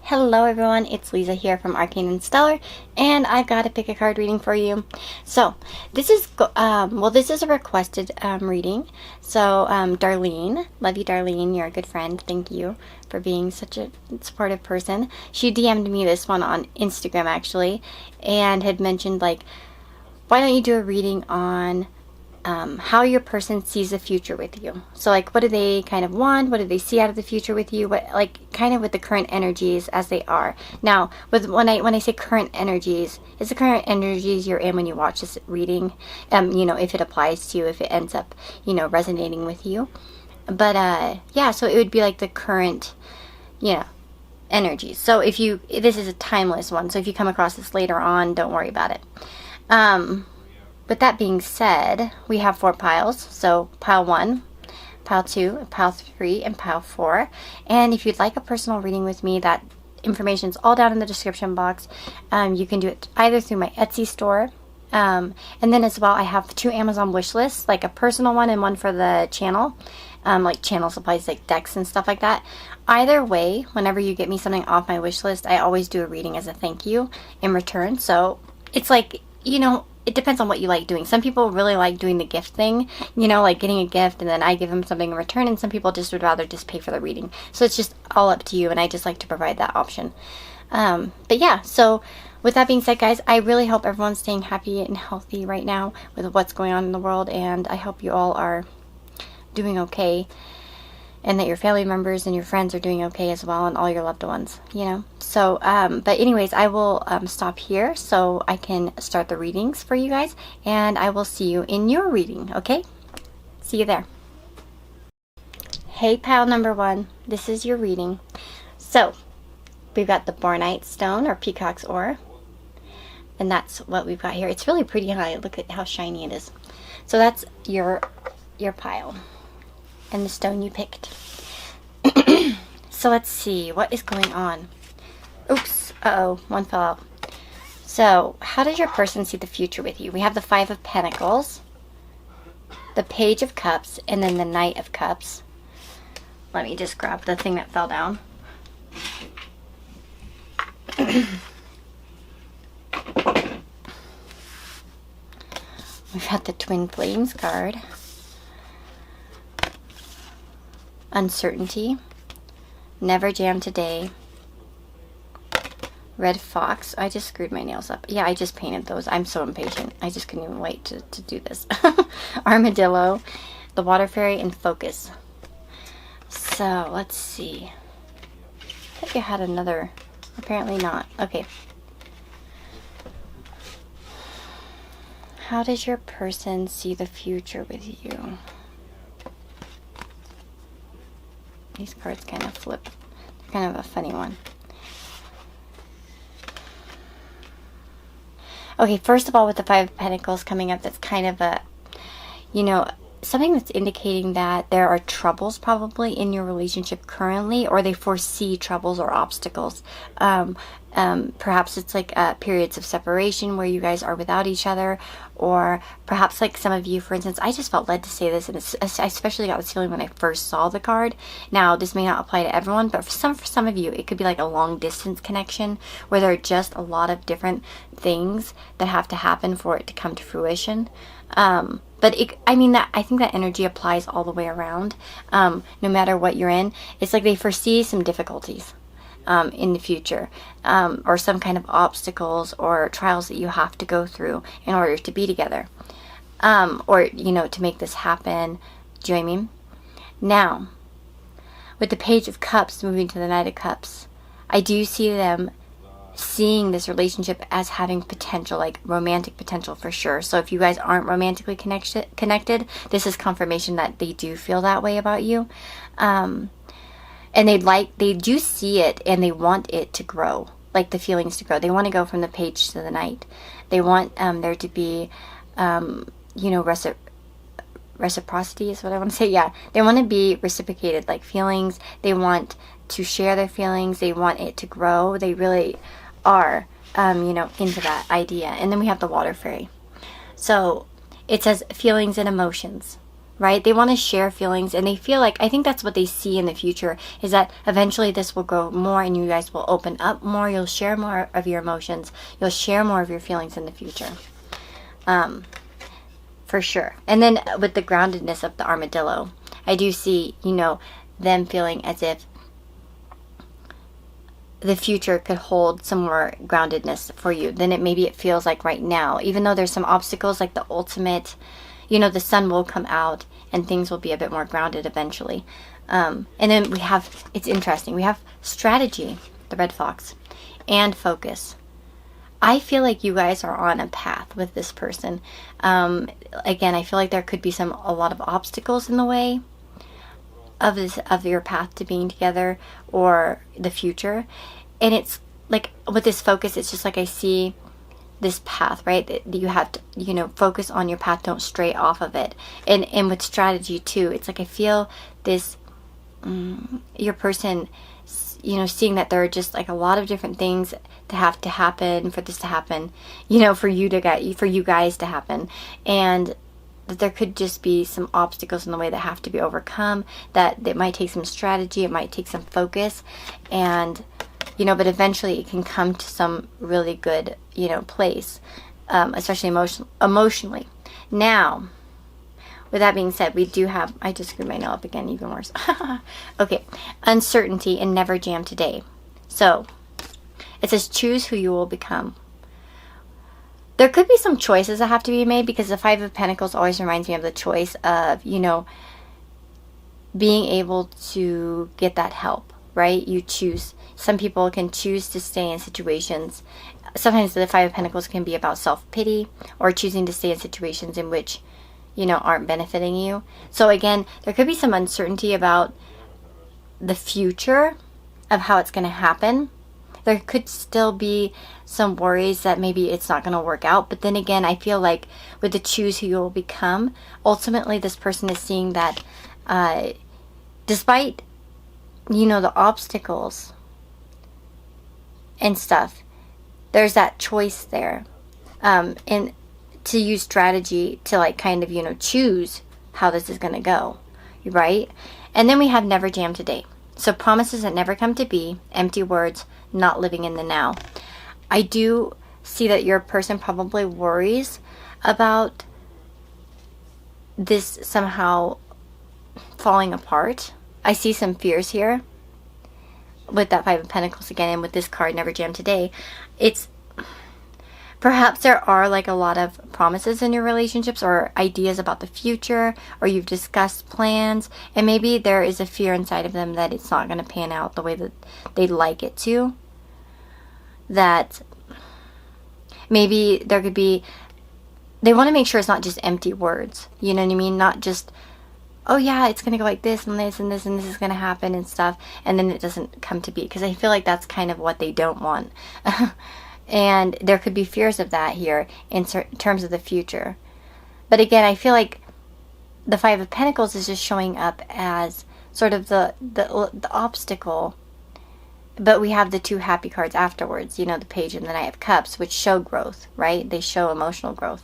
Hello everyone, it's Lisa here from Arcane and Stellar, and I've got a pick a card reading for you. So, this is a requested reading. So, Darlene, love you Darlene, you're a good friend, thank you for being such a supportive person. She DM'd me this one on Instagram actually, and had mentioned like, why don't you do a reading on how your person sees the future with you. So like, what do they kind of want? What do they see out of the future with you? What, like, kind of with the current energies as they are. Now, when I say current energies, it's the current energies you're in when you watch this reading. If it applies to you, if it ends up, resonating with you. But yeah, so it would be like the current, energies. So this is a timeless one. So if you come across this later on, don't worry about it. With that being said, we have 4 piles. So pile 1, pile 2, pile 3, and pile 4. And if you'd like a personal reading with me, that information is all down in the description box. You can do it either through my Etsy store. And then as well, I have 2 Amazon wish lists, like a personal one and one for the channel. Like channel supplies, like decks and stuff like that. Either way, whenever you get me something off my wish list, I always do a reading as a thank you in return. So it's like, it depends on what you like doing. Some people really like doing the gift thing, like getting a gift and then I give them something in return, and some people just would rather just pay for the reading. So it's just all up to you, and I just like to provide that option. But yeah, so with that being said, guys, I really hope everyone's staying happy and healthy right now with what's going on in the world, and I hope you all are doing okay, and that your family members and your friends are doing okay as well, and all your loved ones, So, but anyways, I will stop here so I can start the readings for you guys, and I will see you in your reading, okay? See you there. Hey, pile number 1, this is your reading. So, we've got the Bornite stone, or peacock's ore, and that's what we've got here. It's really pretty high. Look at how shiny it is. So that's your pile, and the stone you picked. So let's see what is going on. Oops, one fell out. So how does your person see the future with you? We have the 5 of Pentacles, the Page of Cups, and then the Knight of Cups. Let me just grab the thing that fell down. We've got the Twin Flames card. Uncertainty. Never jam today. Red Fox. I just screwed my nails up. Yeah, I just painted those. I'm so impatient. I just couldn't even wait to do this. Armadillo. The Water Fairy, and Focus. So, let's see. I think I had another. Apparently not. Okay. How does your person see the future with you? These cards kind of flip. They're kind of a funny one. Okay, first of all, with the 5 of Pentacles coming up, that's kind of a, something that's indicating that there are troubles probably in your relationship currently, or they foresee troubles or obstacles. Perhaps it's like periods of separation where you guys are without each other, or perhaps like some of you, for instance, I just felt led to say this, and I especially got this feeling when I first saw the card. Now, this may not apply to everyone, but for some of you, it could be like a long distance connection where there are just a lot of different things that have to happen for it to come to fruition. But I think that energy applies all the way around. No matter what you're in, it's like they foresee some difficulties in the future, or some kind of obstacles or trials that you have to go through in order to be together, or to make this happen. Do you know what I mean? Now, with the Page of Cups moving to the Knight of Cups, I do see them seeing this relationship as having potential, like romantic potential for sure. So if you guys aren't romantically connected, this is confirmation that they do feel that way about you. And they do see it, and they want it to grow, like the feelings to grow. They want to go from the Page to the Knight. They want there to be, reciprocity is what I want to say. Yeah, they want to be reciprocated, like feelings. They want to share their feelings. They want it to grow. They really are, into that idea. And then we have the Water Fairy. So it says feelings and emotions. right? They want to share feelings, and they feel like, I think that's what they see in the future, is that eventually this will grow more and you guys will open up more. You'll share more of your emotions. You'll share more of your feelings in the future. For sure. And then with the groundedness of the armadillo, I do see, you know, them feeling as if the future could hold some more groundedness for you than maybe it feels like right now. Even though there's some obstacles, like the ultimate, you know, the sun will come out and things will be a bit more grounded eventually. And then we have, it's interesting, we have strategy, the red fox, and focus. I feel like you guys are on a path with this person. Again, I feel like there could be a lot of obstacles in the way of your path to being together or the future. And it's like with this focus, it's just like I see this path, right? That you have to, you know, focus on your path, don't stray off of it. And with strategy too, it's like I feel this, your person, you know, seeing that there are just like a lot of different things to have to happen for this to happen, you know, for you guys to happen, and that there could just be some obstacles in the way that have to be overcome, that it might take some strategy, it might take some focus, and, you know, but eventually it can come to some really good, you know, place, especially emotionally. Now, with that being said, we do have, I just screwed my nail up again, even worse. Okay, uncertainty and never jam today. So, it says choose who you will become. There could be some choices that have to be made, because the Five of Pentacles always reminds me of the choice of, you know, being able to get that help, right? You choose. Some people can choose to stay in situations. Sometimes the Five of Pentacles can be about self-pity or choosing to stay in situations in which, you know, aren't benefiting you. So again, there could be some uncertainty about the future of how it's going to happen. There could still be some worries that maybe it's not going to work out. But then again, I feel like with the choose who you will become, ultimately this person is seeing that despite, you know, the obstacles and stuff, there's that choice there. And to use strategy to, like, kind of, you know, choose how this is going to go, right? And then we have never jam today. So promises that never come to be, empty words, not living in the now. I do see that your person probably worries about this somehow falling apart. I see some fears here with that Five of Pentacles again, and with this card, never jam today. It's perhaps there are like a lot of promises in your relationships or ideas about the future, or you've discussed plans, and maybe there is a fear inside of them that it's not going to pan out the way that they'd like it to. That maybe there could be, they want to make sure it's not just empty words, you know what I mean? Not just, oh yeah, it's going to go like this and this and this and this is going to happen and stuff, and then it doesn't come to be, because I feel like that's kind of what they don't want. And there could be fears of that here in terms of the future. But again, I feel like the Five of Pentacles is just showing up as sort of the obstacle. But we have the two happy cards afterwards, you know, the Page and the Knight of Cups, which show growth, right? They show emotional growth.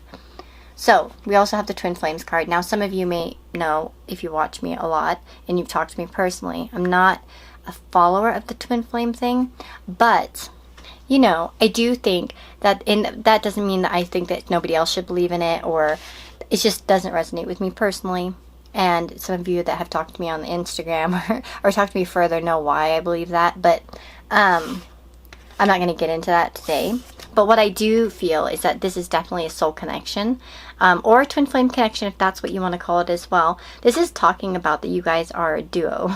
So, we also have the Twin Flames card. Now, some of you may know, if you watch me a lot and you've talked to me personally, I'm not a follower of the Twin Flame thing, but you know, I do think that, and that doesn't mean that I think that nobody else should believe in it, or it just doesn't resonate with me personally. And some of you that have talked to me on the Instagram or talked to me further know why I believe that, but I'm not going to get into that today. But what I do feel is that this is definitely a soul connection, or a twin flame connection, if that's what you want to call it as well. This is talking about that you guys are a duo,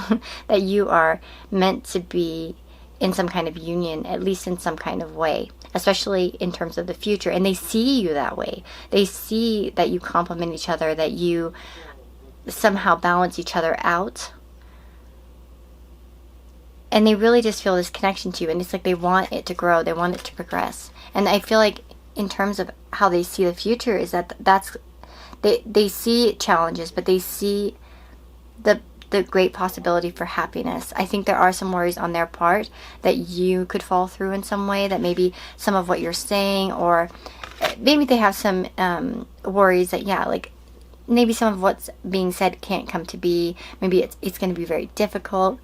that you are meant to be in some kind of union, at least in some kind of way, especially in terms of the future. And they see you that way. They see that you complement each other, that you somehow balance each other out. And they really just feel this connection to you. And it's like they want it to grow. They want it to progress. And I feel like in terms of how they see the future is that they see challenges, but they see the great possibility for happiness. I think there are some worries on their part that you could fall through in some way, that maybe some of what you're saying, or maybe they have some worries that, yeah, like maybe some of what's being said can't come to be. Maybe it's going to be very difficult.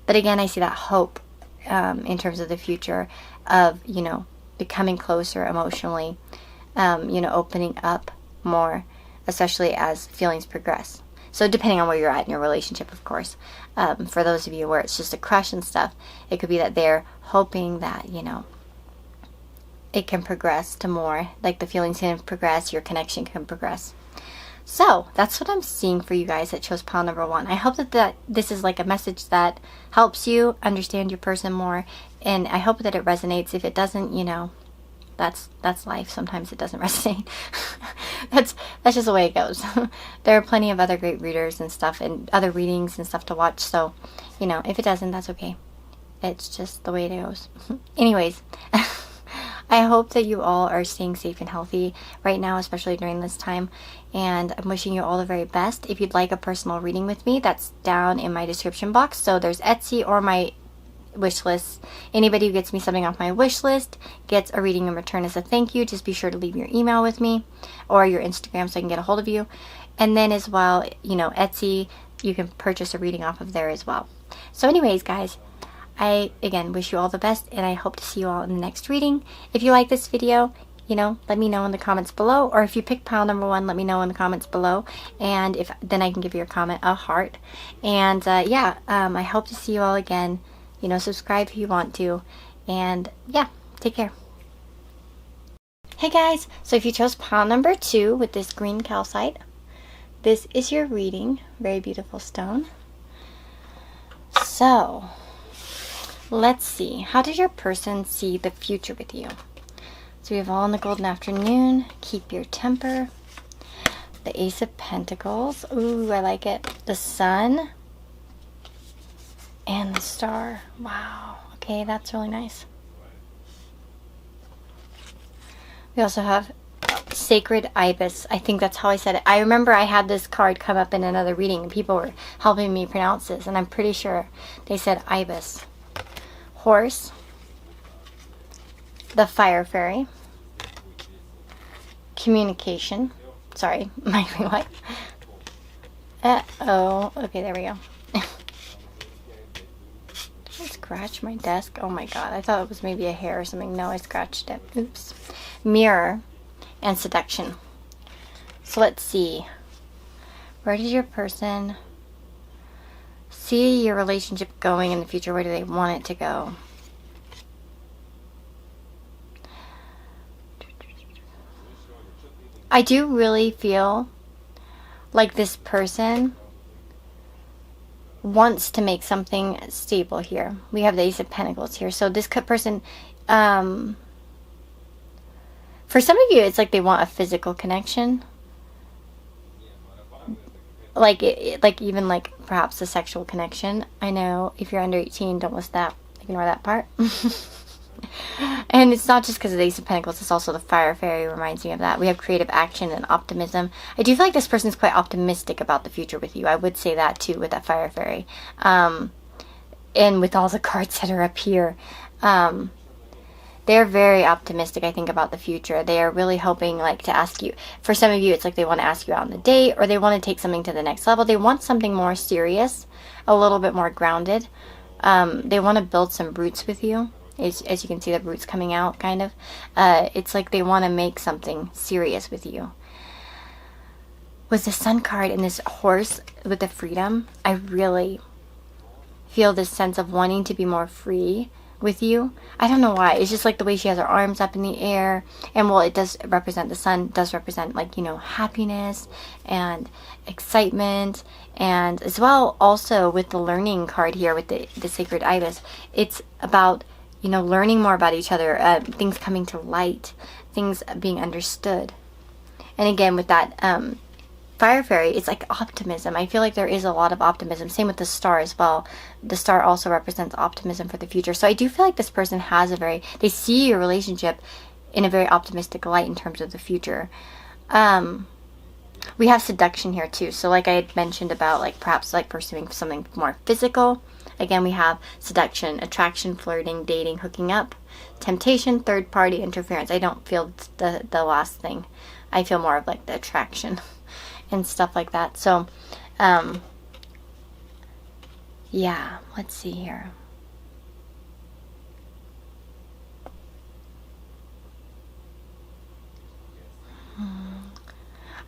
But again, I see that hope in terms of the future of, you know, becoming closer emotionally, you know, opening up more, especially as feelings progress. So depending on where you're at in your relationship, of course. For those of you where it's just a crush and stuff, it could be that they're hoping that, you know, it can progress to more, like the feelings can progress, your connection can progress. So that's what I'm seeing for you guys that chose pile number 1. I hope that this is like a message that helps you understand your person more, and I hope that it resonates. If it doesn't, you know, that's life. Sometimes it doesn't resonate. that's just the way it goes. There are plenty of other great readers and stuff, and other readings and stuff to watch. So, you know, if it doesn't, that's okay. It's just the way it goes. Anyways. I hope that you all are staying safe and healthy right now, especially during this time. And I'm wishing you all the very best. If you'd like a personal reading with me, that's down in my description box. So there's Etsy or my wish list. Anybody who gets me something off my wish list gets a reading in return as a thank you. Just be sure to leave your email with me or your Instagram so I can get a hold of you. And then as well, you know, Etsy, you can purchase a reading off of there as well. So anyways, guys, I, again, wish you all the best, and I hope to see you all in the next reading. If you like this video, you know, let me know in the comments below, or if you pick pile number 1, let me know in the comments below, and if then I can give your comment a heart. And yeah, I hope to see you all again. You know, subscribe if you want to, and yeah, take care. Hey guys, so if you chose pile number 2 with this green calcite, this is your reading. Very beautiful stone. So let's see. How does your person see the future with you? So we have all in the golden afternoon. Keep your temper. The Ace of Pentacles. Ooh, I like it. The Sun. And the Star. Wow. Okay, that's really nice. We also have Sacred Ibis. I think that's how I said it. I remember I had this card come up in another reading, and people were helping me pronounce this, and I'm pretty sure they said Ibis. Horse, the Fire Fairy, communication, sorry, my what? Uh-oh, okay, there we go. Did I scratch my desk? Oh my god, I thought it was maybe a hair or something. No, I scratched it. Oops. Mirror and seduction. So let's see. Where does your person see your relationship going in the future? Where do they want it to go? I do really feel like this person wants to make something stable here. We have the Ace of Pentacles here. So this person, for some of you, it's like they want a physical connection. Like even like perhaps a sexual connection. I know if you're under 18, don't list that. Ignore that part. And it's not just because of the Ace of Pentacles, it's also the Fire Fairy reminds me of that. We have creative action and optimism. I do feel like this person is quite optimistic about the future with you. I would say that too with that Fire Fairy. And with all the cards that are up here. They're very optimistic, I think, about the future. They are really hoping, like, to ask you. For some of you, it's like they want to ask you out on a date, or they want to take something to the next level. They want something more serious, a little bit more grounded. They want to build some roots with you. As you can see, the roots coming out, kind of. It's like they want to make something serious with you. With the Sun card and this horse with the freedom, I really feel this sense of wanting to be more free with you. I don't know why. It's just like the way she has her arms up in the air. And well, it does represent, the sun does represent, like, you know, happiness and excitement. And as well, also with the learning card here with the Sacred Ibis, it's about, you know, learning more about each other, things coming to light, things being understood. And again, with that Fire Fairy, it's like optimism. I feel like there is a lot of optimism. Same with the Star as well. The Star also represents optimism for the future. So I do feel like this person has they see your relationship in a very optimistic light in terms of the future. We have seduction here too. So like I had mentioned about, like, perhaps like pursuing something more physical. Again, we have seduction, attraction, flirting, dating, hooking up, temptation, third party interference. I don't feel the last thing. I feel more of like the attraction. and stuff like that. So, yeah, let's see here.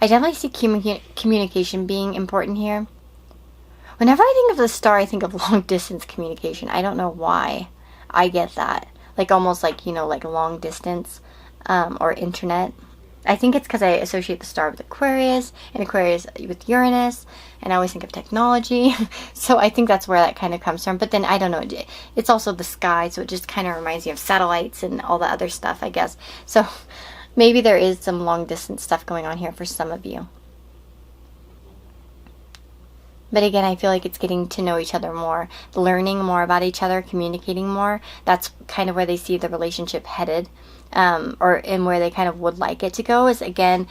I definitely see communication being important here. Whenever I think of the star, I think of long distance communication. I don't know why I get that. Like almost like, like long distance or internet. I think it's because I associate the star with Aquarius and Aquarius with Uranus, and I always think of technology. So I think that's where that kind of comes from. But then I don't know. It's also the sky, so it just kind of reminds me of satellites and all the other stuff, I guess. So maybe there is some long distance stuff going on here for some of you. But again, I feel like it's getting to know each other more, learning more about each other, communicating more. That's kind of where they see the relationship headed, or in where they kind of would like it to go. Is again,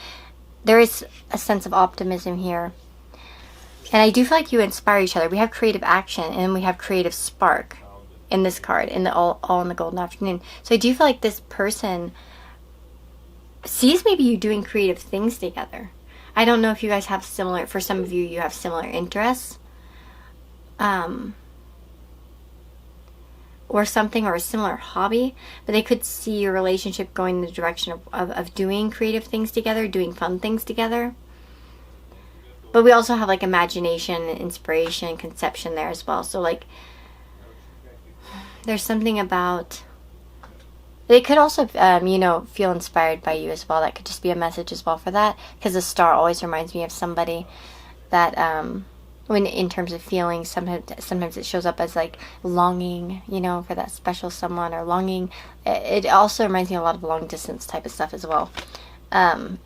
there is a sense of optimism here. And I do feel like you inspire each other. We have creative action and we have creative spark in this card, in the all in the golden afternoon. So I do feel like this person sees maybe you doing creative things together. I don't know if you guys have similar, for some of you, you have similar interests. Or something, or a similar hobby. But they could see your relationship going in the direction of doing creative things together, doing fun things together. But we also have like imagination, inspiration, conception there as well. So like, there's something about... They could also, feel inspired by you as well. That could just be a message as well for that. Because the star always reminds me of somebody that, when in terms of feelings, sometimes it shows up as like longing, for that special someone, or longing. It also reminds me a lot of long distance type of stuff as well, in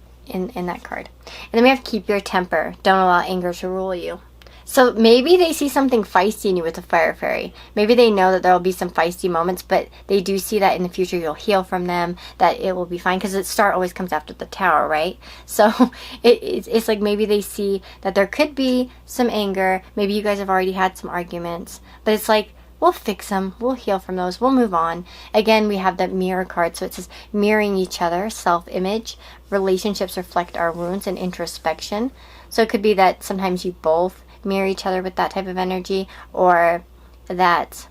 that card. And then we have keep your temper. Don't allow anger to rule you. So maybe they see something feisty in you with the Fire Fairy. Maybe they know that there will be some feisty moments, but they do see that in the future you'll heal from them, that it will be fine, because the star always comes after the Tower, right? So it's like maybe they see that there could be some anger. Maybe you guys have already had some arguments, but it's like, we'll fix them. We'll heal from those. We'll move on. Again, we have that mirror card. So it says mirroring each other, self-image. Relationships reflect our wounds and introspection. So it could be that sometimes you both mirror each other with that type of energy, or that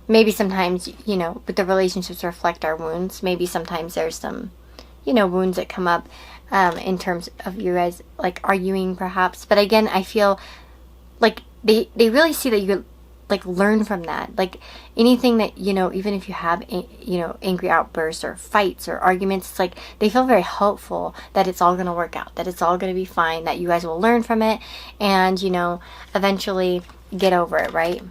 maybe sometimes, but the relationships reflect our wounds. Maybe sometimes there's some, wounds that come up in terms of you guys like arguing perhaps. But again, I feel like they really see that you like learn from that. Like anything that, even if you have, angry outbursts or fights or arguments, it's like they feel very hopeful that it's all going to work out, that it's all going to be fine, that you guys will learn from it and, eventually get over it, right?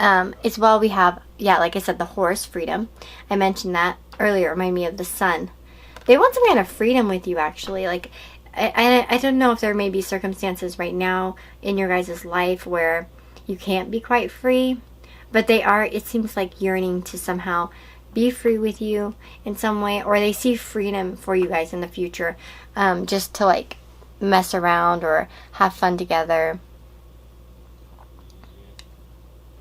As well, we have, like I said, the horse, freedom. I mentioned that earlier. It reminded me of the sun. They want some kind of freedom with you, actually. Like, I don't know if there may be circumstances right now in your guys' life where you can't be quite free, but they are, it seems like, yearning to somehow be free with you in some way, or they see freedom for you guys in the future, just to like mess around or have fun together,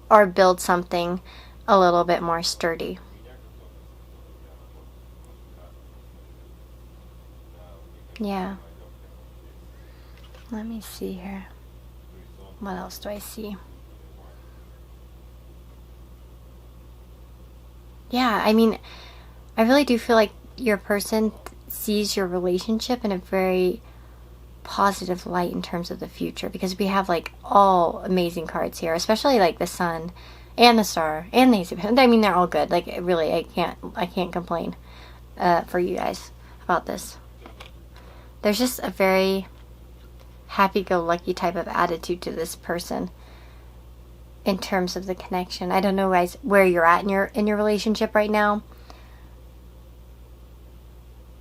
or build something a little bit more sturdy. Yeah. Let me see here. What else do I see? Yeah, I mean, I really do feel like your person sees your relationship in a very positive light in terms of the future, because we have like all amazing cards here, especially like the sun and the star and the Ace of Pentacles. I mean, they're all good. Like, really, I can't complain for you guys about this. There's just a very happy-go-lucky type of attitude to this person in terms of the connection. I don't know, guys, where you're at in your relationship right now.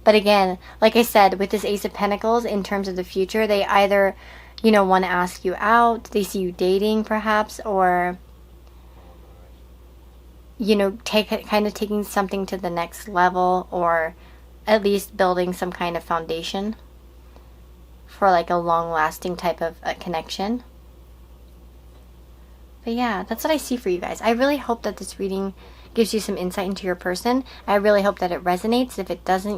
But again, like I said, with this Ace of Pentacles, in terms of the future, they either, want to ask you out, they see you dating perhaps, or, taking something to the next level, or at least building some kind of foundation for like a long-lasting type of connection. But yeah, that's what I see for you guys. I really hope that this reading gives you some insight into your person. I really hope that it resonates. If it doesn't,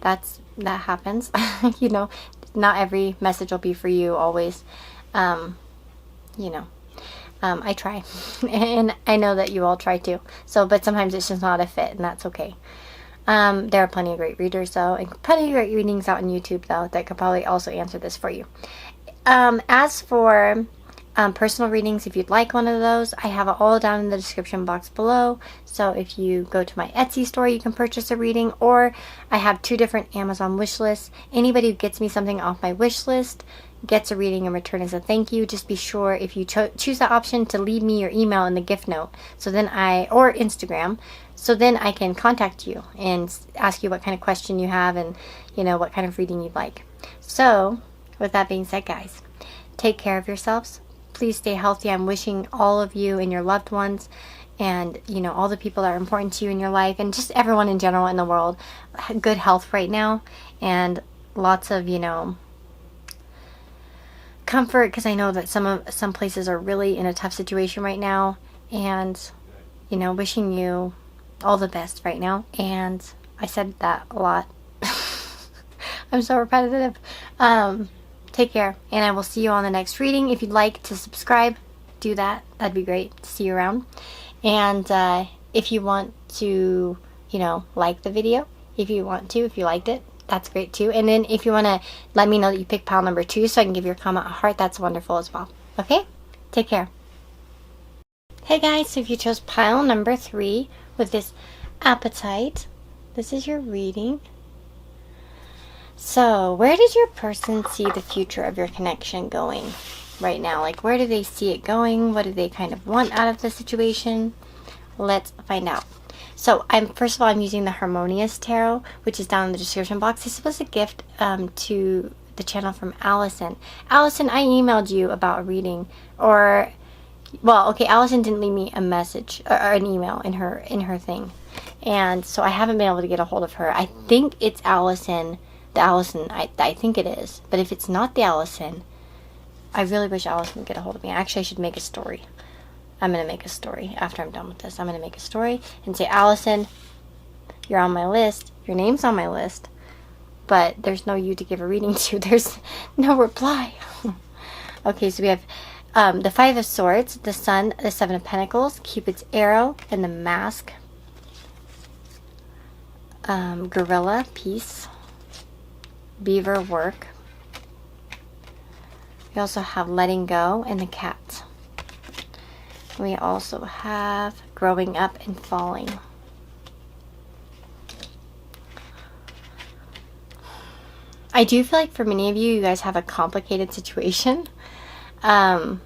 that happens. not every message will be for you always. You know, I try, and I know that you all try too. So, but sometimes it's just not a fit, and that's okay. There are plenty of great readers though, and plenty of great readings out on YouTube though that could probably also answer this for you. As for personal readings, if you'd like one of those, I have it all down in the description box below. So if you go to my Etsy store, you can purchase a reading, or I have 2 different Amazon wish lists. Anybody who gets me something off my wish list gets a reading in return as a thank you. Just be sure, if you choose that option, to leave me your email in the gift note, so then or Instagram, so then I can contact you and ask you what kind of question you have, and what kind of reading you'd like. So with that being said, guys, take care of yourselves. Please stay healthy. I'm wishing all of you and your loved ones, and all the people that are important to you in your life, and just everyone in general in the world, good health right now, and lots of comfort, because I know that some places are really in a tough situation right now, and wishing you all the best right now. And I said that a lot. I'm so repetitive. Take care, and I will see you on the next reading. If you'd like to subscribe, do that. That'd be great to see you around. And if you want to, like the video, if you liked it, that's great too. And then if you want to let me know that you picked pile number 2 so I can give your comment a heart, that's wonderful as well. Okay? Take care. Hey guys, so if you chose pile number 3 with this appetite, this is your reading. So, where does your person see the future of your connection going right now? Like, where do they see it going? What do they kind of want out of the situation? Let's find out. So, first of all, I'm using the Harmonious Tarot, which is down in the description box. This was a gift to the channel from Allison. Allison, I emailed you about a reading, Allison didn't leave me a message or an email in her thing, and so I haven't been able to get a hold of her. I think it's Allison. I think it is, but if it's not the Allison, I really wish Allison would get a hold of me. Actually, I should make a story. I'm going to make a story after I'm done with this. I'm going to make a story and say, Allison, you're on my list. Your name's on my list, but there's no you to give a reading to. There's no reply. Okay, so we have the 5 of Swords, the Sun, the 7 of Pentacles, Cupid's arrow, and the Mask. Gorilla, peace. Beaver, work. We also have letting go and the cat. We also have growing up and falling. I do feel like for many of you, you guys have a complicated situation. And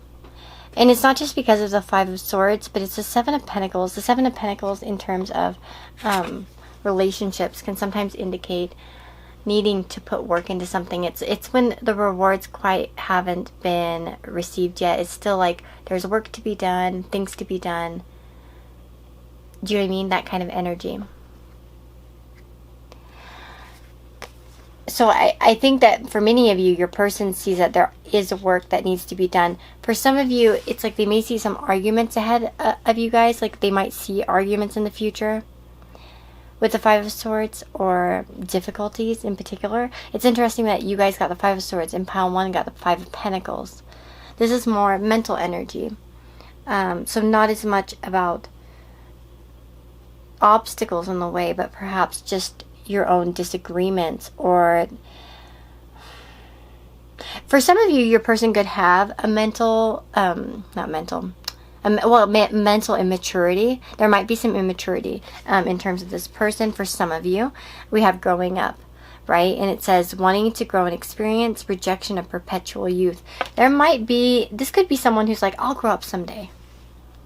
it's not just because of the 5 of Swords, but it's the 7 of Pentacles. The 7 of Pentacles in terms of relationships can sometimes indicate needing to put work into something. It's when the rewards quite haven't been received yet. It's still like there's work to be done, things to be done. Do you know what I mean? That kind of energy. So I think that for many of you, your person sees that there is work that needs to be done. For some of you, it's like they may see some arguments ahead of you guys. Like they might see arguments in the future with the 5 of Swords, or difficulties in particular. It's interesting that you guys got the 5 of Swords and pile 1 got the 5 of Pentacles. This is more mental energy. So not as much about obstacles in the way, but perhaps just your own disagreements. Or for some of you, your person could have a mental, mental immaturity. There might be some immaturity in terms of this person. For some of you, we have growing up, right? And it says wanting to grow and experience, rejection of perpetual youth. This could be someone who's like, I'll grow up someday.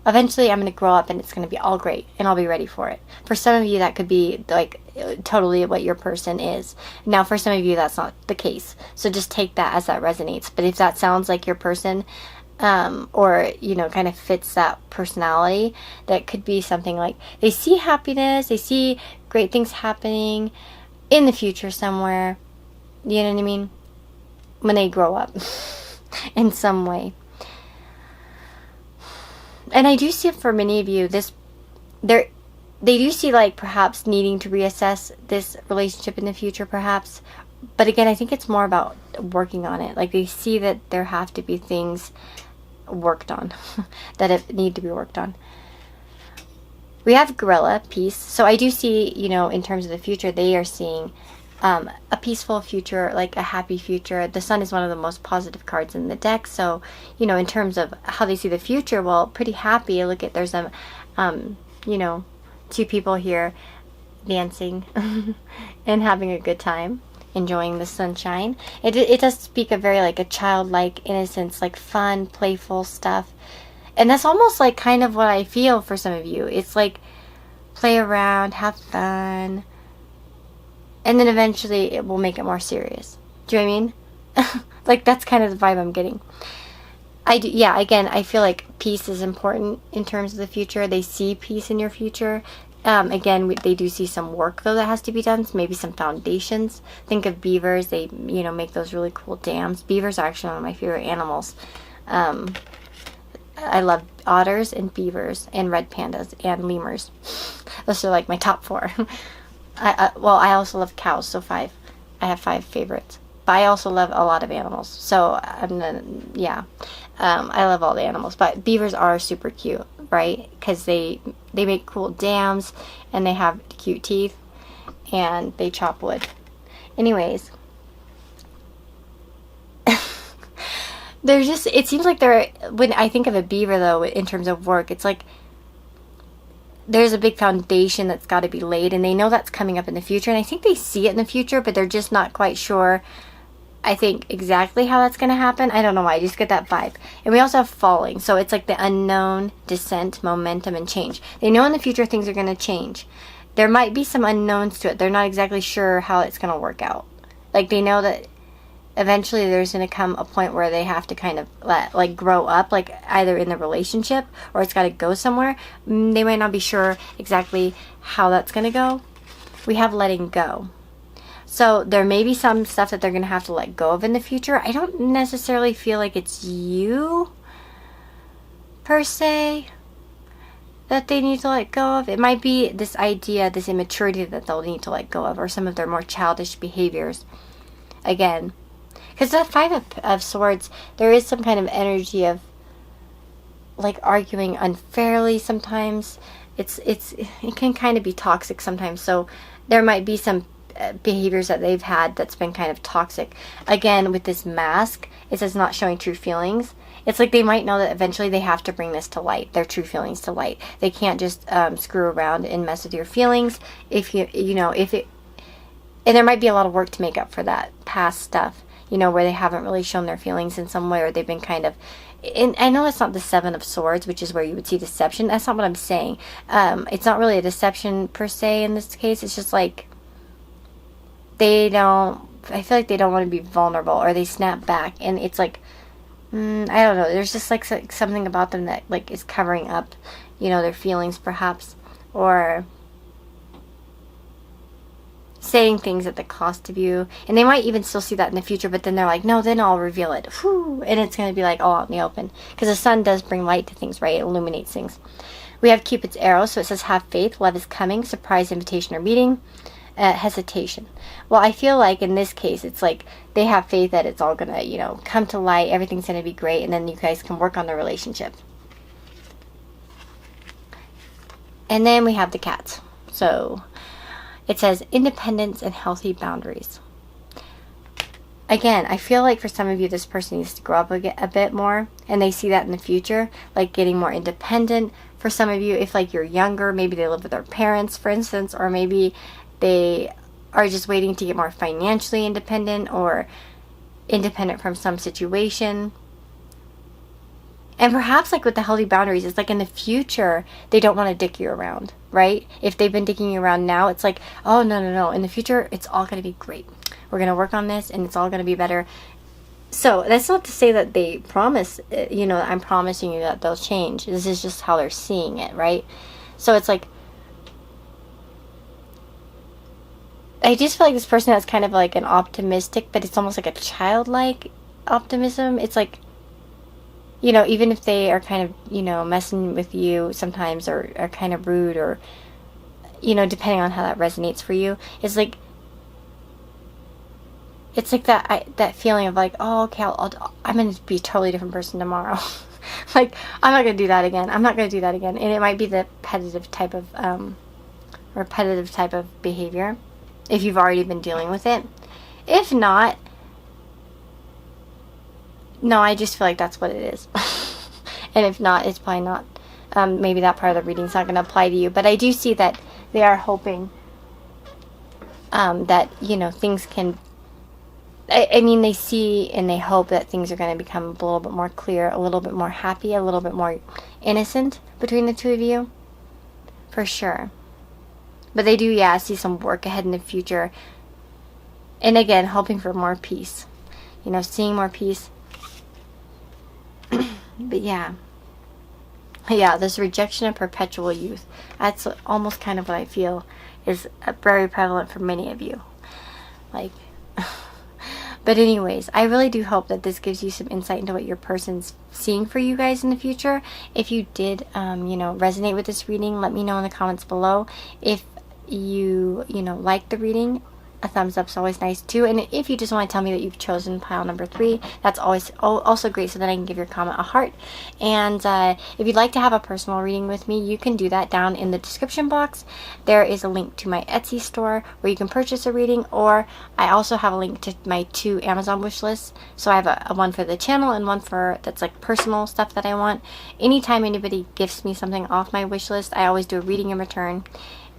Eventually I'm going to grow up and it's going to be all great and I'll be ready for it. For some of you, that could be like totally what your person is. Now for some of you, that's not the case. So just take that as that resonates. But if that sounds like your person, or kind of fits that personality, that could be something like they see happiness, they see great things happening in the future somewhere, you know what I mean, when they grow up in some way. And I do see for many of you they do see like perhaps needing to reassess this relationship in the future, perhaps, But again, I think it's more about working on it. Like, they see that there have to be things worked on that need to be worked on. We have Gorilla, peace. So I do see, in terms of the future, they are seeing a peaceful future, like a happy future. The Sun is one of the most positive cards in the deck. So, in terms of how they see the future, well, pretty happy. Look at, there's two people here dancing and having a good time, enjoying the sunshine. It does speak of very like a childlike innocence, like fun, playful stuff. And that's almost like kind of what I feel for some of you. It's like play around, have fun, and then eventually it will make it more serious. Do you know what I mean? Like, that's kind of the vibe I'm getting. Again, I feel like peace is important in terms of the future. They see peace in your future. Again, they do see some work, though, that has to be done. So maybe some foundations. Think of beavers. They, make those really cool dams. Beavers are actually one of my favorite animals. I love otters and beavers and red pandas and lemurs. Those are like my top 4. I also love cows, so 5. I have 5 favorites. But I also love a lot of animals. So, I love all the animals. But beavers are super cute, right? Because they make cool dams, and they have cute teeth, and they chop wood. Anyways. It seems like when I think of a beaver, though, in terms of work, it's like there's a big foundation that's got to be laid, and they know that's coming up in the future, and I think they see it in the future, but they're just not quite sure, I think, exactly how that's going to happen. I don't know why, I just get that vibe. And we also have falling, so it's like the unknown, descent, momentum, and change. They know in the future things are going to change. There might be some unknowns to it. They're not exactly sure how it's going to work out. Like, they know that eventually there's going to come a point where they have to kind of grow up, like either in the relationship or it's got to go somewhere. They might not be sure exactly how that's going to go. We have letting go. So there may be some stuff that they're going to have to let go of in the future. I don't necessarily feel like it's you per se that they need to let go of. It might be this idea, this immaturity that they'll need to let go of, or some of their more childish behaviors. Again, because the 5 of Swords, there is some kind of energy of like arguing unfairly sometimes. It can kind of be toxic sometimes. So there might be some behaviors that they've had that's been kind of toxic. Again, with this mask, it says not showing true feelings. It's like they might know that eventually they have to bring this to light, their true feelings to light. They can't just screw around and mess with your feelings. And there might be a lot of work to make up for that past stuff. Where they haven't really shown their feelings in some way, or they've been kind of, and I know it's not the 7 of Swords, which is where you would see deception. That's not what I'm saying. It's not really a deception per se in this case. It's just like, I feel like they don't want to be vulnerable, or they snap back, and it's like, I don't know, there's just like something about them that like is covering up, their feelings perhaps, or saying things at the cost of you. And they might even still see that in the future, but then they're like, no, then I'll reveal it. Whew, and it's going to be like all out in the open. Because the sun does bring light to things, right? It illuminates things. We have Cupid's arrow, so it says have faith, love is coming, surprise, invitation, or meeting, hesitation. Well, I feel like in this case, it's like they have faith that it's all going to, come to light, everything's going to be great, and then you guys can work on the relationship. And then we have the cats. So it says independence and healthy boundaries. Again, I feel like for some of you, this person needs to grow up a bit more, and they see that in the future, like getting more independent. For some of you, if like you're younger, maybe they live with their parents, for instance, or maybe they are just waiting to get more financially independent or independent from some situation. And perhaps like with the healthy boundaries, it's like in the future, they don't want to dick you around, right? If they've been dicking you around now, it's like, oh, no. In the future, it's all going to be great. We're going to work on this and it's all going to be better. So that's not to say that they promise, I'm promising you that they'll change. This is just how they're seeing it, right? So it's like, I just feel like this person has kind of like an optimistic, but it's almost like a childlike optimism. It's like, even if they are kind of, messing with you sometimes or are kind of rude or, depending on how that resonates for you, it's like it's like that feeling of like, oh, okay, I'm going to be a totally different person tomorrow. Like, I'm not going to do that again. I'm not going to do that again. And it might be the repetitive type of behavior if you've already been dealing with it. If not, no, I just feel like that's what it is. And if not, it's probably not. Maybe that part of the reading's not going to apply to you. But I do see that they are hoping that, you know, things can... I mean, they see and they hope that things are going to become a little bit more clear, a little bit more happy, a little bit more innocent between the two of you. For sure. But they do, yeah, see some work ahead in the future. And again, hoping for more peace. You know, seeing more peace. But yeah. Yeah, this rejection of perpetual youth. That's almost kind of what I feel is very prevalent for many of you. Like... But anyways, I really do hope that this gives you some insight into what your person's seeing for you guys in the future. If you did, you know, resonate with this reading, let me know in the comments below. If you know, like the reading, a thumbs up is always nice too. And if you just want to tell me that you've chosen pile number 3, that's always also great, so that I can give your comment a heart. And if you'd like to have a personal reading with me, you can do that down in the description box. There is a link to my Etsy store where you can purchase a reading, or I also have a link to my 2 Amazon wish lists. So I have a one for the channel and one for that's like personal stuff that I want. Anytime anybody gifts me something off my wish list, I always do a reading in return.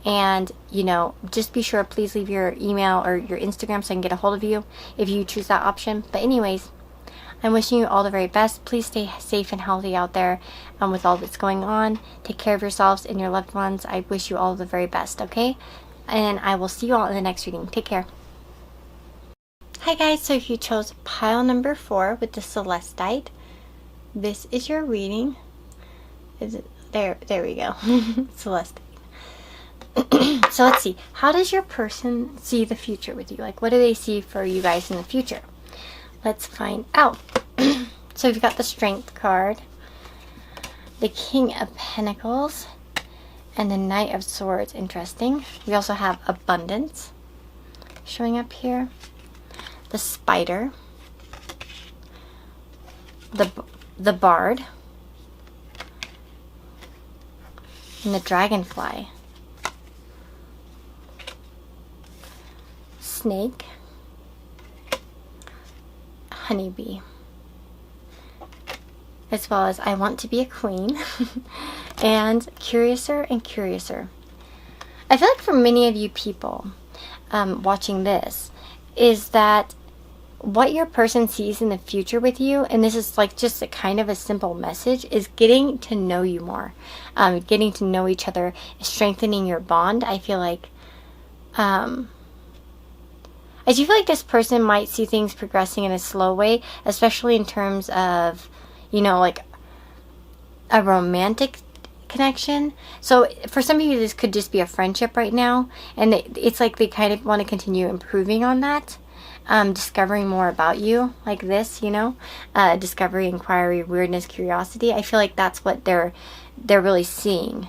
And, you know, just be sure, please leave your email or your Instagram so I can get a hold of you if you choose that option. But anyways, I'm wishing you all the very best. Please stay safe and healthy out there with all that's going on. Take care of yourselves and your loved ones. I wish you all the very best, okay? And I will see you all in the next reading. Take care. Hi guys, so if you chose pile number 4 with the Celestite, this is your reading. Is it there we go. Celestite. So let's see, how does your person see the future with you? Like, what do they see for you guys in the future? Let's find out. So we've got the Strength card, the King of Pentacles, and the Knight of Swords. Interesting. We also have Abundance showing up here, the Spider, the Bard, and the Dragonfly. Snake, honeybee, as well as I want to be a queen, and curiouser and curiouser. I feel like for many of you people watching this, is that what your person sees in the future with you, and this is like just a kind of a simple message, is getting to know you more, getting to know each other, strengthening your bond. I feel like I do feel like this person might see things progressing in a slow way, especially in terms of, you know, like a romantic connection. So for some of you, this could just be a friendship right now, and it's like they kind of want to continue improving on that, discovering more about you, like this, you know, discovery, inquiry, weirdness, curiosity. I feel like that's what they're really seeing.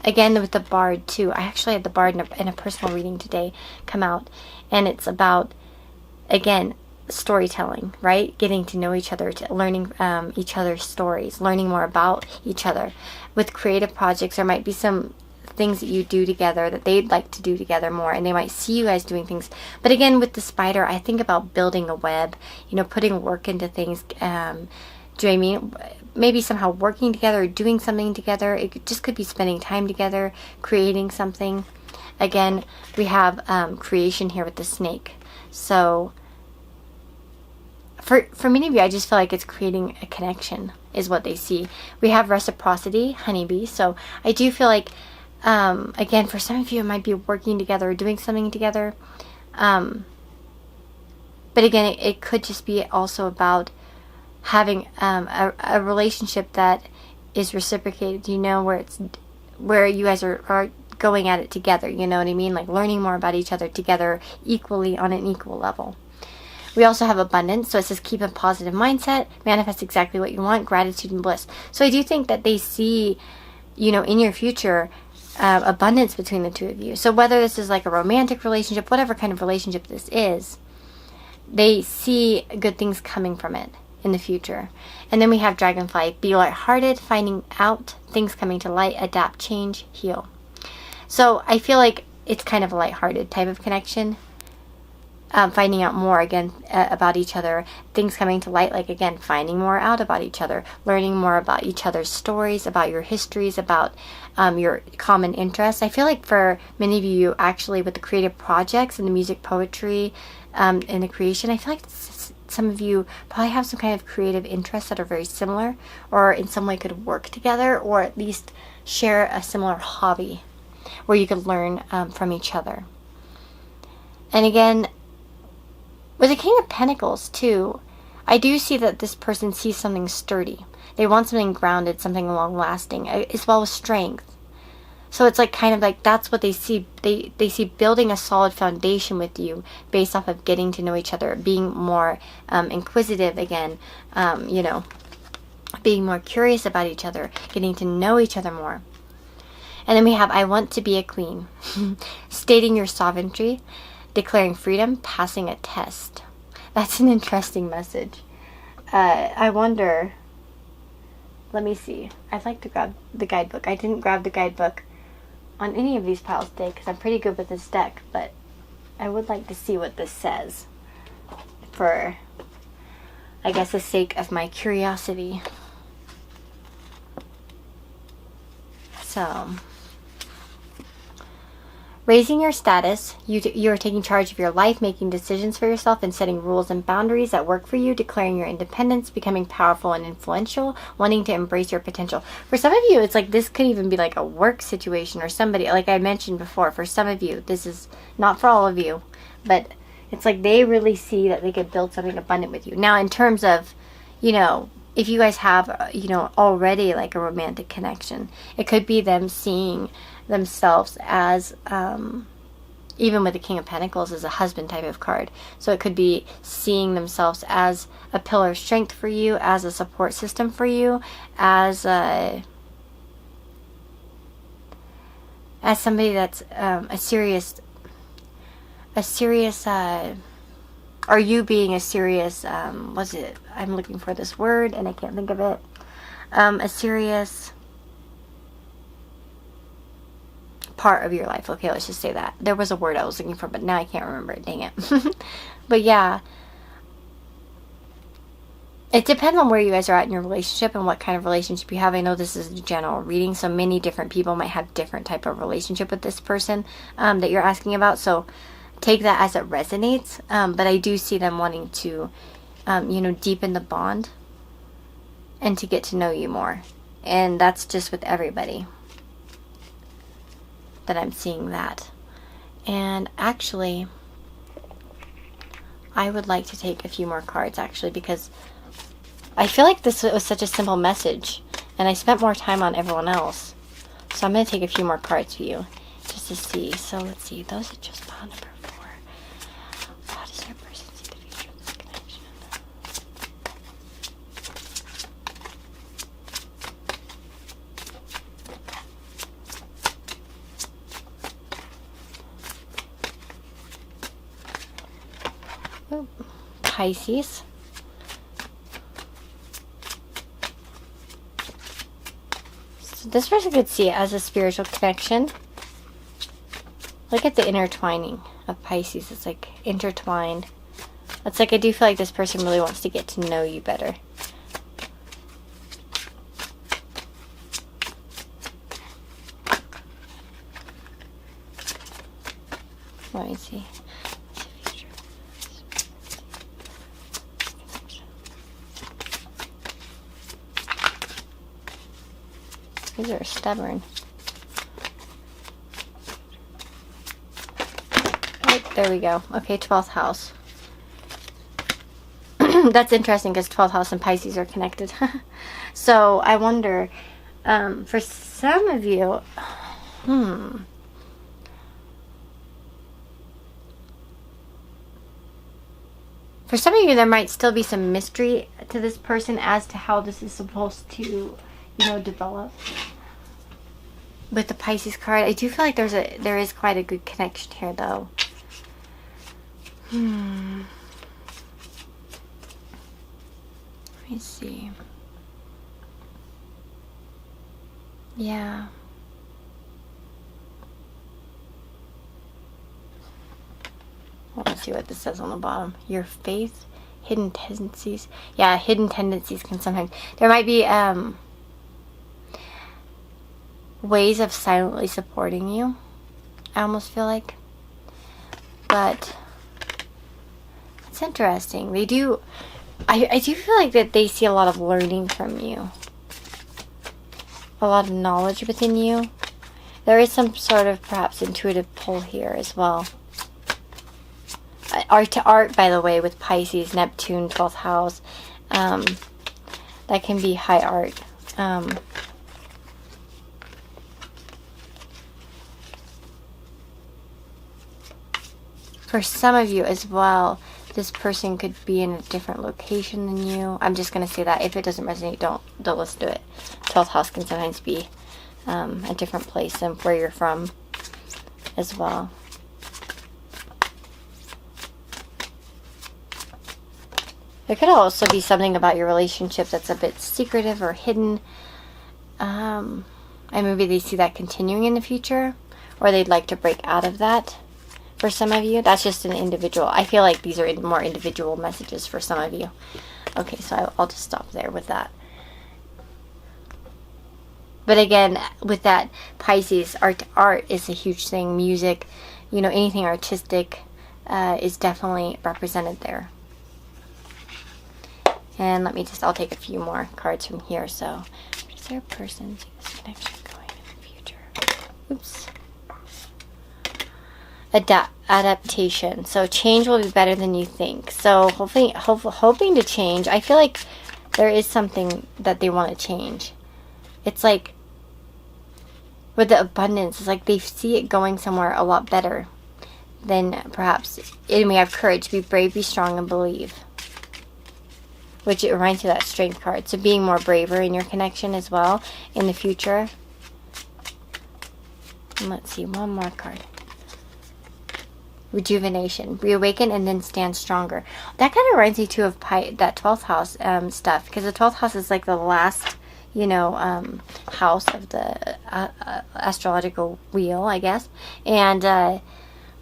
Again, with the Bard too. I actually had the Bard in a personal reading today come out, and it's about, again, storytelling, right? Getting to know each other, learning each other's stories, learning more about each other. With creative projects, there might be some things that you do together that they'd like to do together more, and they might see you guys doing things. But again, with the Spider, I think about building a web, you know, putting work into things. Do you know what I mean? Maybe somehow working together, or doing something together. It just could be spending time together, creating something. Again, we have creation here with the snake. So for many of you, I just feel like it's creating a connection is what they see. We have reciprocity, honeybee. So I do feel like, again, for some of you, it might be working together or doing something together. But again, it could just be also about having a relationship that is reciprocated, you know, where you guys are going at it together, you know what I mean? Like learning more about each other together equally on an equal level. We also have abundance, so it says keep a positive mindset, manifest exactly what you want, gratitude and bliss. So I do think that they see, you know, in your future, abundance between the two of you. So whether this is like a romantic relationship, whatever kind of relationship this is, they see good things coming from it in the future. And then we have Dragonfly. Be lighthearted, finding out things coming to light, adapt, change, heal. So I feel like it's kind of a lighthearted type of connection. Finding out more, again, about each other. Things coming to light, like, again, finding more out about each other. Learning more about each other's stories, about your histories, about your common interests. I feel like for many of you, actually, with the creative projects and the music, poetry, and the creation, I feel like some of you probably have some kind of creative interests that are very similar, or in some way could work together, or at least share a similar hobby where you could learn from each other. And again, with the King of Pentacles too, I do see that this person sees something sturdy. They want something grounded, something long lasting, as well as strength. So it's like kind of like that's what they see. They see building a solid foundation with you based off of getting to know each other, being more inquisitive again, being more curious about each other, getting to know each other more. And then we have I want to be a queen, stating your sovereignty, declaring freedom, passing a test. That's an interesting message. I wonder, let me see. I'd like to grab the guidebook. I didn't grab the guidebook on any of these piles today because I'm pretty good with this deck, but I would like to see what this says for, I guess, the sake of my curiosity. So, raising your status, you are taking charge of your life, making decisions for yourself, and setting rules and boundaries that work for you, declaring your independence, becoming powerful and influential, wanting to embrace your potential. For some of you, it's like this could even be like a work situation or somebody, like I mentioned before, for some of you, this is not for all of you, but it's like they really see that they could build something abundant with you. Now, in terms of, if you guys have, already like a romantic connection, it could be them seeing themselves as, even with the King of Pentacles, as a husband type of card. So it could be seeing themselves as a pillar of strength for you, as a support system for you, as somebody that's a serious, or you being a serious, what's it? I'm looking for this word and I can't think of it. A serious part of your life. Okay, let's just say that. There was a word I was looking for, but now I can't remember it. Dang it. But yeah, it depends on where you guys are at in your relationship and what kind of relationship you have. I know this is a general reading, so many different people might have different type of relationship with this person that you're asking about. So take that as it resonates. But I do see them wanting to, deepen the bond and to get to know you more. And that's just with everybody that I'm seeing that. And actually, I would like to take a few more cards, actually, because I feel like this was such a simple message, and I spent more time on everyone else. So I'm going to take a few more cards for you, just to see. So let's see. Those are just pile number 4. How does your person see the future of this connection? Oh, Pisces. So this person could see it as a spiritual connection. Look at the intertwining of Pisces. It's like intertwined. It's like I do feel like this person really wants to get to know you better. Let me see. These are stubborn. Oh, there we go. Okay, 12th house. That's interesting because 12th house and Pisces are connected. So I wonder, for some of you, for some of you, there might still be some mystery to this person as to how this is supposed to, develop. with the Pisces card, I do feel like there is quite a good connection here, though. Let me see. Yeah. Let's see what this says on the bottom. Your faith, hidden tendencies. Yeah, hidden tendencies can sometimes... There might be ways of silently supporting you, I almost feel like. But it's interesting. They do... I do feel like that they see a lot of learning from you. A lot of knowledge within you. There is some sort of perhaps intuitive pull here as well. Art to art, by the way, with Pisces, Neptune, 12th house. That can be high art. For some of you as well, this person could be in a different location than you. I'm just going to say that. If it doesn't resonate, don't listen to it. 12th house can sometimes be a different place than where you're from as well. There could also be something about your relationship that's a bit secretive or hidden. And maybe they see that continuing in the future, or they'd like to break out of that. For some of you, that's just an individual. I feel like these are more individual messages for some of you. Okay, so I'll just stop there with that. But again, with that, Pisces, art to art is a huge thing. Music, you know, anything artistic is definitely represented there. And I'll take a few more cards from here. So, is there a person see this connection going in the future? Oops. Adaptation. So change will be better than you think. So hoping to change. I feel like there is something that they want to change. It's like with the abundance, it's like they see it going somewhere a lot better than perhaps. And we have courage. Be brave, be strong, and believe. Which it reminds you of that strength card. So being more braver in your connection as well in the future. And let's see, one more card. Rejuvenation. Reawaken and then stand stronger. That kind of reminds me too of that 12th house stuff. Because the 12th house is like the last, house of the astrological wheel, I guess. And,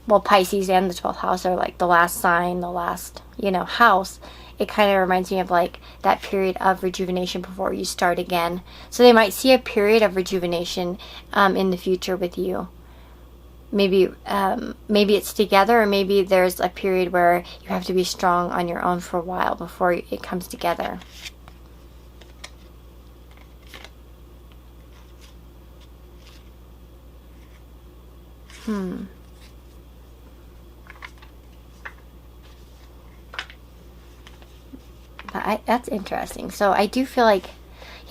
Pisces and the 12th house are like the last sign, the last, house. It kind of reminds me of like that period of rejuvenation before you start again. So they might see a period of rejuvenation in the future with you. Maybe it's together, or maybe there's a period where you have to be strong on your own for a while before it comes together. But that's interesting. So I do feel like,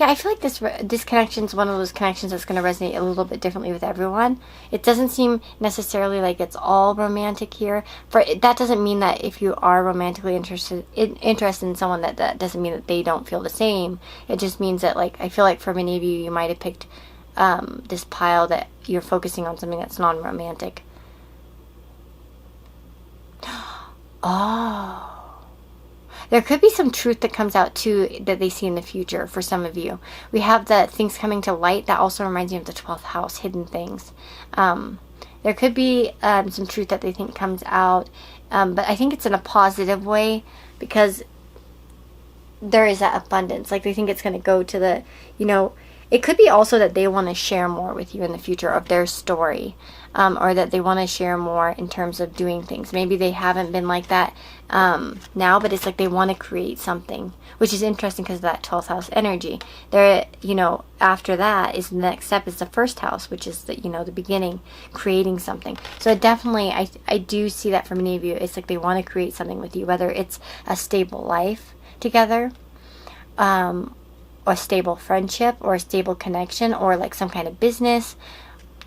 I feel like this connection is one of those connections that's going to resonate a little bit differently with everyone. It doesn't seem necessarily like it's all romantic here. That doesn't mean that if you are romantically interested in someone, that doesn't mean that they don't feel the same. It just means that, like, I feel like for many of you, you might have picked this pile that you're focusing on something that's non-romantic. Oh. There could be some truth that comes out too that they see in the future for some of you. We have the things coming to light. That also reminds me of the 12th house, hidden things. There could be some truth that they think comes out. But I think it's in a positive way because there is that abundance. Like they think it's going to go to the, it could be also that they want to share more with you in the future of their story. Or that they want to share more in terms of doing things. Maybe they haven't been like that now, but it's like they want to create something, which is interesting because of that 12th house energy. There, after that is the next step is the first house, which is the beginning, creating something. So definitely, I do see that for many of you. It's like they want to create something with you, whether it's a stable life together, or a stable friendship, or a stable connection, or like some kind of business.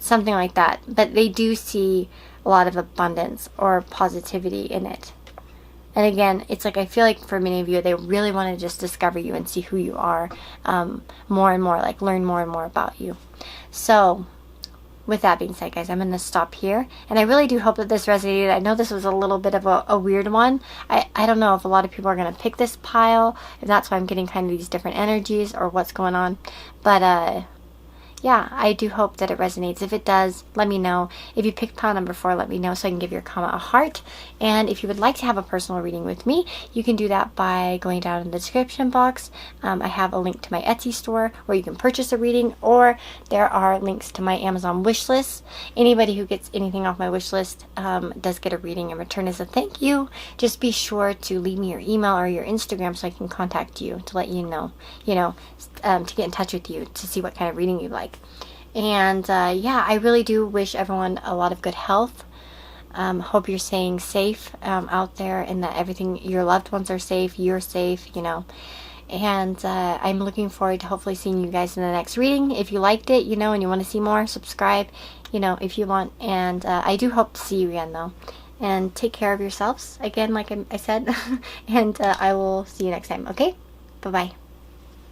Something like that. But they do see a lot of abundance or positivity in it. And again, it's like I feel like for many of you, they really want to just discover you and see who you are more and more, like learn more and more about you. So with that being said, guys, I'm going to stop here. And I really do hope that this resonated. I know this was a little bit of a weird one. I don't know if a lot of people are going to pick this pile, if that's why I'm getting kind of these different energies or what's going on. But, yeah, I do hope that it resonates. If it does, let me know. If you picked pile number 4, let me know so I can give your comment a heart. And if you would like to have a personal reading with me, you can do that by going down in the description box. I have a link to my Etsy store where you can purchase a reading, or there are links to my Amazon wish list. Anybody who gets anything off my wish list does get a reading in return as a thank you. Just be sure to leave me your email or your Instagram so I can contact you to let you know, to get in touch with you to see what kind of reading you like. And yeah, I really do wish everyone a lot of good health. Hope you're staying safe out there, and that your loved ones are safe, you're safe, And I'm looking forward to hopefully seeing you guys in the next reading. If you liked it, and you want to see more, subscribe, if you want. And I do hope to see you again, though. And take care of yourselves, again, like I said. And I will see you next time, okay? Bye-bye.